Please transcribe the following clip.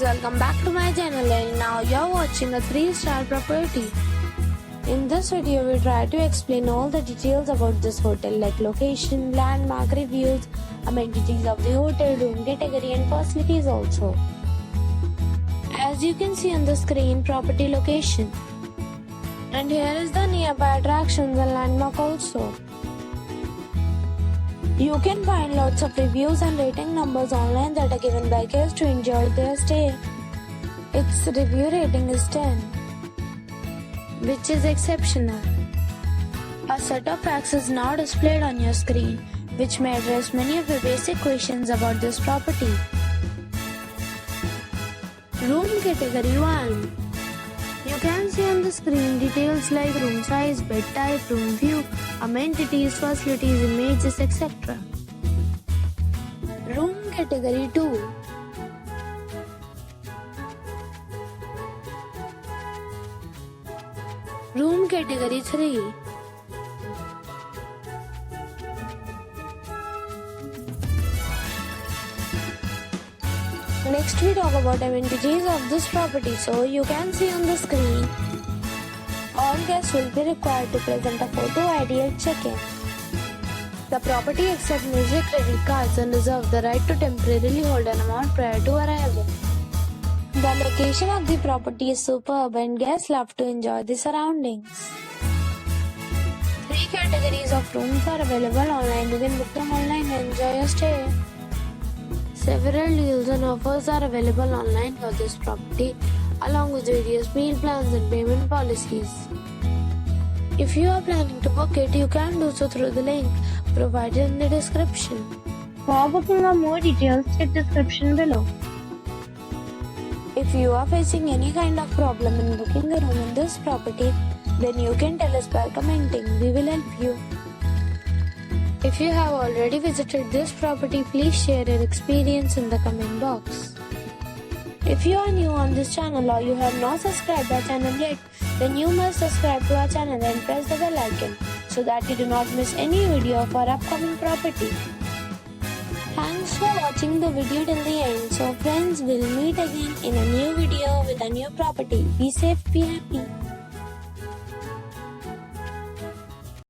welcome back to my channel, and now you're watching a 3-star property. In this video we try to explain all the details about this hotel like location, landmark reviews, amenities of the hotel, room category and facilities also. As you can see on the screen, property location. And here is the nearby attractions and landmark also. You can find lots of reviews and rating numbers online that are given by guests to enjoy their stay. Its review rating is 10, which is exceptional. A set of facts is now displayed on your screen, which may address many of the basic questions about this property. Room category 1. You can see on the screen details like room size, bed type, room view, amenities, facilities, images, etc. Room category 2. Room category 3. Next we talk about amenities of this property. So you can see on the screen, all guests will be required to present a photo ID at check-in. The property accepts major credit cards and reserves the right to temporarily hold an amount prior to arrival. The location of the property is superb and guests love to enjoy the surroundings. 3 categories of rooms are available online. You can book them online and enjoy your stay. Several deals and offers are available online for this property, along with various meal plans and payment policies. If you are planning to book it, you can do so through the link provided in the description. For booking or more details, check description below. If you are facing any kind of problem in booking a room in this property, then you can tell us by commenting. We will help you. If you have already visited this property, please share your experience in the comment box. If you are new on this channel or you have not subscribed our channel yet, then you must subscribe to our channel and press the bell icon so that you do not miss any video of our upcoming property. Thanks for watching the video till the end. So friends, we'll meet again in a new video with a new property. Be safe, be happy.